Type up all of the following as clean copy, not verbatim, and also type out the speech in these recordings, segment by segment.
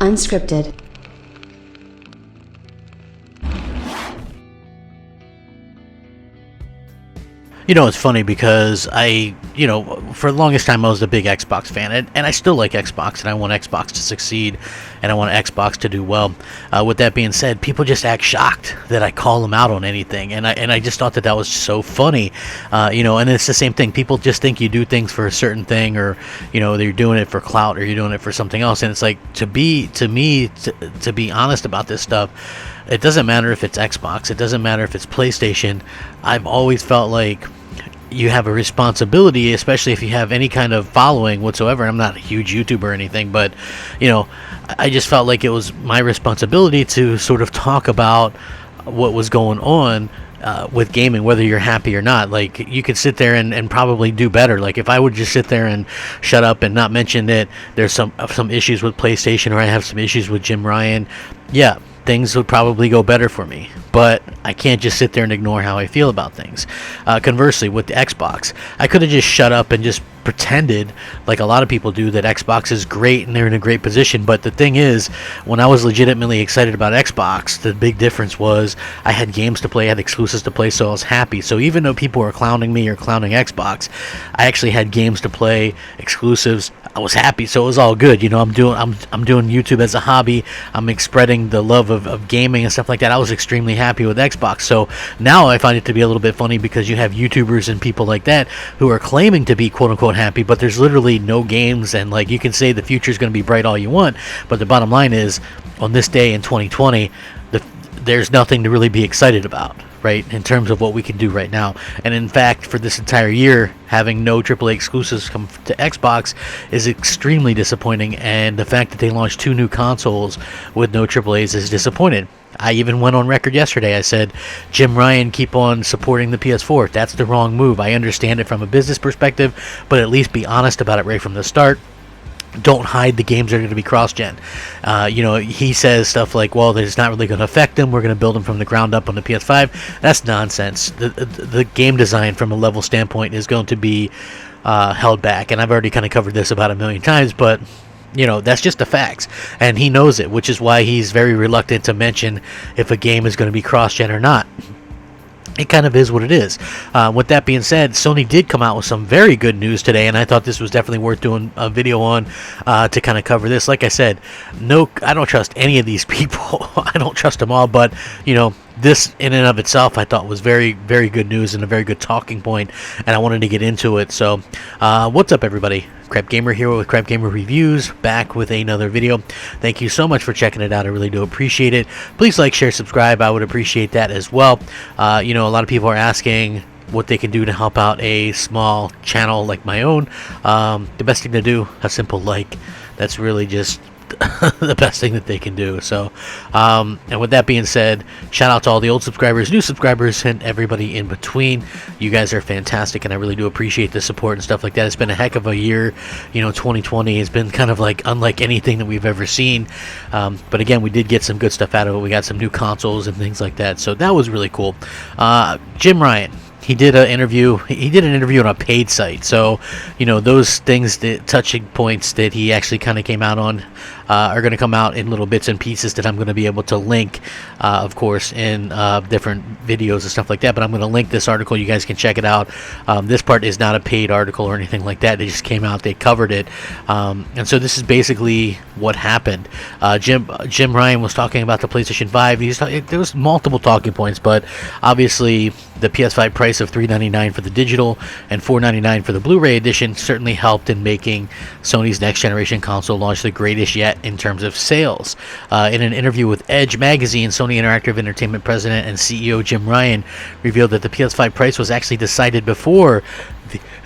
Unscripted. You know, it's funny because for the longest time I was a big Xbox fan, and I still like Xbox, and I want Xbox to succeed, and I want Xbox to do well. With that being said, people just act shocked that I call them out on anything, and I just thought that was so funny, and it's the same thing. People just think you do things for a certain thing, or you're doing it for clout, or you're doing it for something else, and it's like, to be honest about this stuff, it doesn't matter if it's Xbox, it doesn't matter if it's PlayStation. I've always felt like you have a responsibility, especially if you have any kind of following whatsoever. I'm not a huge YouTuber or anything, but I just felt like it was my responsibility to sort of talk about what was going on with gaming, whether you're happy or not. Like, you could sit there and probably do better. Like, if I would just sit there and shut up and not mention that there's some issues with PlayStation, or I have some issues with Jim Ryan, yeah, things would probably go better for me. But I can't just sit there and ignore how I feel about things. Conversely, with the Xbox, I could have just shut up and just pretended, like a lot of people do, that Xbox is great and they're in a great position. But the thing is, when I was legitimately excited about Xbox, the big difference was I had games to play, I had exclusives to play, so I was happy. So even though people were clowning me or clowning Xbox, I actually had games to play, exclusives. I was happy, so it was all good. I'm doing YouTube as a hobby. I'm spreading the love of gaming and stuff like that. I was extremely happy with Xbox. So now I find it to be a little bit funny, because you have YouTubers and people like that who are claiming to be quote unquote happy, but there's literally no games, and like, you can say the future is going to be bright all you want, but the bottom line is, on this day in 2020, there's nothing to really be excited about, right, in terms of what we can do right now. And in fact, for this entire year, having no AAA exclusives come to Xbox is extremely disappointing, and the fact that they launched 2 new consoles with no AAAs is disappointing. I even went on record yesterday. I said, Jim Ryan, keep on supporting the PS4. That's the wrong move. I understand it from a business perspective, but at least be honest about it right from the start. Don't hide the games that are going to be cross-gen. He says stuff like, well, it's not really going to affect them. We're going to build them from the ground up on the PS5. That's nonsense. The game design from a level standpoint is going to be held back. And I've already kind of covered this about a million times, but that's just the facts. And he knows it, which is why he's very reluctant to mention if a game is going to be cross-gen or not. It kind of is what it is. With that being said, Sony did come out with some very good news today, and I thought this was definitely worth doing a video on to kind of cover this. Like I said, I don't trust any of these people. I don't trust them all, but this in and of itself I thought was very, very good news and a very good talking point, and I wanted to get into it. So what's up, everybody? Crapgamer here with Crapgamer Reviews, back with another video. Thank you so much for checking it out. I really do appreciate it. Please like, share, subscribe. I would appreciate that as well. A lot of people are asking what they can do to help out a small channel like my own. The best thing to do, a simple like. That's really just the best thing that they can do. So and with that being said, shout out to all the old subscribers, new subscribers, and everybody in between. You guys are fantastic, and I really do appreciate the support and stuff like that. It's been a heck of a year. 2020 has been kind of like unlike anything that we've ever seen, but again, we did get some good stuff out of it. We got some new consoles and things like that, so that was really cool. Jim Ryan, he did an interview on a paid site. So, those things, the touching points that he actually kind of came out on are going to come out in little bits and pieces that I'm going to be able to link, of course, in different videos and stuff like that. But I'm going to link this article. You guys can check it out. This part is not a paid article or anything like that. They just came out. They covered it. And so this is basically what happened. Jim Ryan was talking about the PlayStation 5. There was multiple talking points, but obviously the PS5 price of $399 for the digital and $499 for the Blu-ray edition certainly helped in making Sony's next generation console launch the greatest yet in terms of sales. In an interview with Edge magazine, Sony Interactive Entertainment president and CEO Jim Ryan revealed that the PS5 price was actually decided before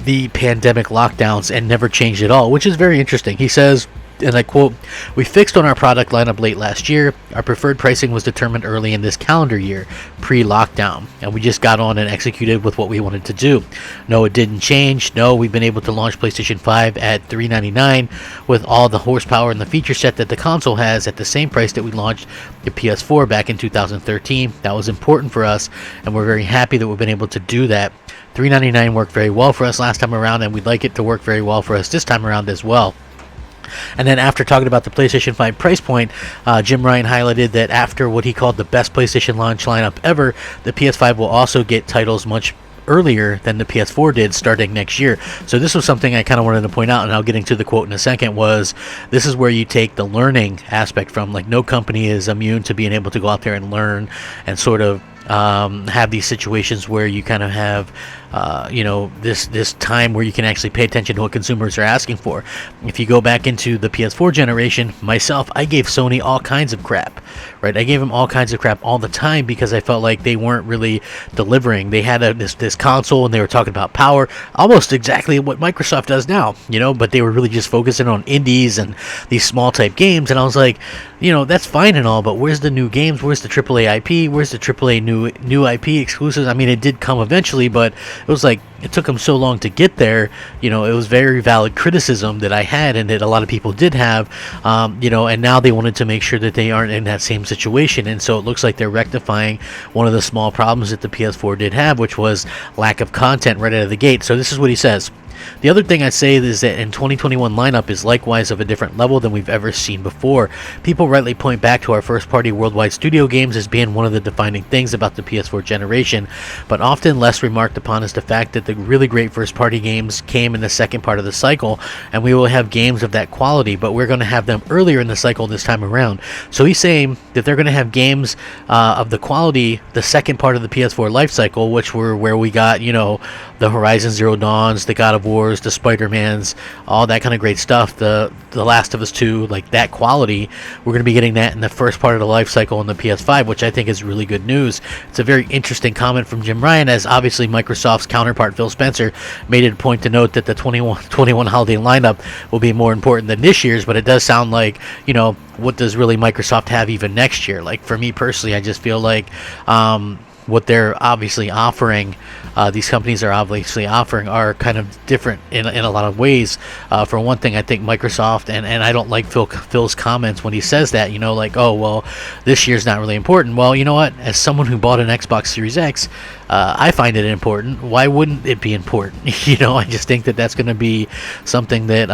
the pandemic lockdowns and never changed at all, which is very interesting. He says, and I quote, "We fixed on our product lineup late last year. Our preferred pricing was determined early in this calendar year, pre-lockdown, and we just got on and executed with what we wanted to do. No, it didn't change. No, we've been able to launch PlayStation 5 at $399 with all the horsepower and the feature set that the console has at the same price that we launched the PS4 back in 2013. That was important for us, and we're very happy that we've been able to do that. $399 worked very well for us last time around, and we'd like it to work very well for us this time around as well." And then after talking about the PlayStation 5 price point, Jim Ryan highlighted that after what he called the best PlayStation launch lineup ever, the PS5 will also get titles much earlier than the PS4 did starting next year. So this was something I kind of wanted to point out, and I'll get into the quote in a second, was this is where you take the learning aspect from. Like, no company is immune to being able to go out there and learn and sort of have these situations where you kind of have this time where you can actually pay attention to what consumers are asking for. If you go back into the PS4 generation, myself, I gave Sony all kinds of crap, right? I gave them all kinds of crap all the time because I felt like they weren't really delivering. They had this console and they were talking about power, almost exactly what Microsoft does now, but they were really just focusing on indies and these small type games. And I was like, that's fine and all, but where's the new games? Where's the AAA IP? Where's the AAA new IP exclusives? I mean, it did come eventually, but it was like it took them so long to get there. It was very valid criticism that I had and that a lot of people did have, and now they wanted to make sure that they aren't in that same situation. And so it looks like they're rectifying one of the small problems that the PS4 did have, which was lack of content right out of the gate. So this is what he says. The other thing I say is that in 2021 lineup is likewise of a different level than we've ever seen before. People rightly point back to our first-party worldwide studio games as being one of the defining things about the PS4 generation, but often less remarked upon is the fact that the really great first-party games came in the second part of the cycle, and we will have games of that quality, but we're going to have them earlier in the cycle this time around. So he's saying that they're going to have games of the quality the second part of the PS4 life cycle, which were where we got, the Horizon Zero Dawns, the God of Wars, the Spider-Mans, all that kind of great stuff, the Last of Us 2, like that quality. We're going to be getting that in the first part of the life cycle on the PS5, which I think is really good news. It's a very interesting comment from Jim Ryan, as obviously Microsoft's counterpart Phil Spencer made it a point to note that the 21 holiday lineup will be more important than this year's, but it does sound like, what does really Microsoft have even next year? Like, for me personally, I just feel like what they're obviously offering, these companies are obviously offering, are kind of different in a lot of ways. For one thing, I think Microsoft, and I don't like Phil's comments when he says that, like, oh, well, this year's not really important. Well, you know what? As someone who bought an Xbox Series X, I find it important. Why wouldn't it be important? I just think that that's going to be something that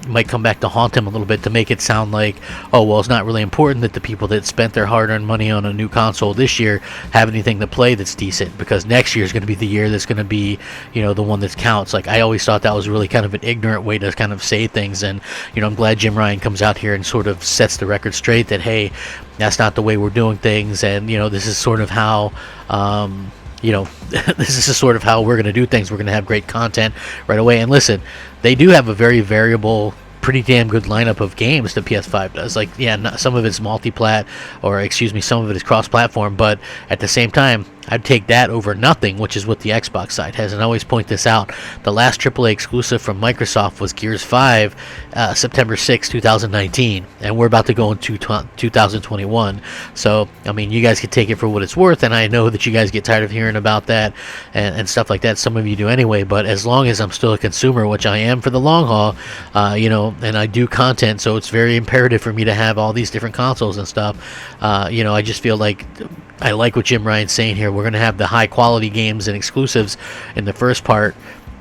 might come back to haunt him a little bit, to make it sound like, oh, well, it's not really important that the people that spent their hard-earned money on a new console this year have anything to play that's decent, because next year is going to be the year that's going to be, the one that counts. Like, I always thought that was really kind of an ignorant way to kind of say things, and, I'm glad Jim Ryan comes out here and sort of sets the record straight that, hey, that's not the way we're doing things, and, this is sort of how, this is sort of how we're going to do things. We're going to have great content right away. And listen, they do have a very variable, pretty damn good lineup of games the PS5 does. Like, yeah, some of it's multi-plat, or some of it is cross-platform, but at the same time, I'd take that over nothing, which is what the Xbox side has. And I always point this out. The last AAA exclusive from Microsoft was Gears 5, September 6, 2019. And we're about to go into 2021. So, I mean, you guys can take it for what it's worth. And I know that you guys get tired of hearing about that and stuff like that. Some of you do anyway. But as long as I'm still a consumer, which I am for the long haul, and I do content, so it's very imperative for me to have all these different consoles and stuff. I just feel like I like what Jim Ryan's saying here. We're going to have the high quality games and exclusives in the first part,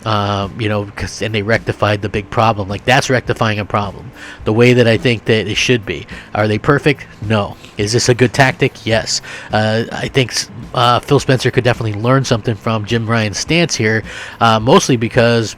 and they rectified the big problem. Like, that's rectifying a problem the way that I think that it should be. Are they perfect? No. Is this a good tactic? Yes. I think Phil Spencer could definitely learn something from Jim Ryan's stance here, mostly because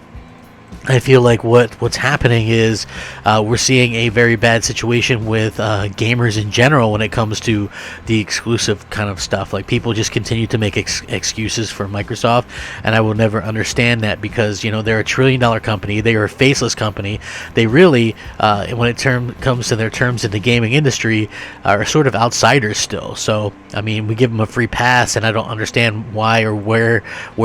I feel like what's happening is we're seeing a very bad situation with gamers in general when it comes to the exclusive kind of stuff. Like, people just continue to make excuses for Microsoft, and I will never understand that, because they're a $1 trillion company. They are a faceless company. They really, when it comes to their terms in the gaming industry, are sort of outsiders still. So, I mean, we give them a free pass, and I don't understand why or where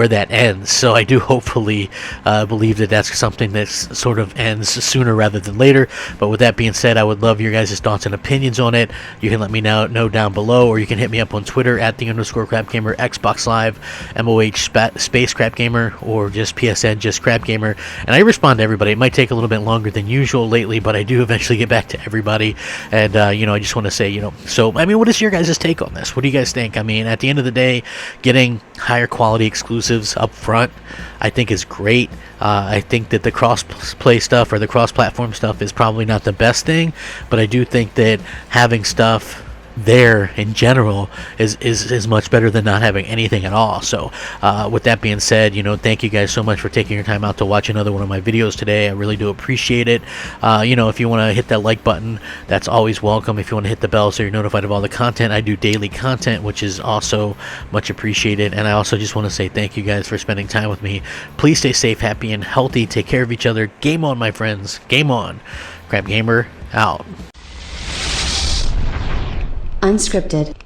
that ends. So I do hopefully believe that that's something that sort of ends sooner rather than later. But with that being said, I would love your guys' thoughts and opinions on it. You can let me know down below, or you can hit me up on Twitter at @the_Crapgamer, Xbox Live, MOH space Crapgamer, or just PSN just Crapgamer. And I respond to everybody. It might take a little bit longer than usual lately, but I do eventually get back to everybody. And I just want to say, so I mean, what is your guys' take on this? What do you guys think? I mean, at the end of the day, getting higher quality exclusives up front, I think is great. I think that the cross-play stuff or the cross-platform stuff is probably not the best thing, but I do think that having stuff there in general is much better than not having anything at all. So with that being said, thank you guys so much for taking your time out to watch another one of my videos today. I really do appreciate it. If you want to hit that like button, that's always welcome. If you want to hit the bell so you're notified of all the content, I do daily content, which is also much appreciated. And I also just want to say thank you guys for spending time with me. Please stay safe, happy, and healthy. Take care of each other. Game on, my friends. Game on. Crapgamer out. Unscripted.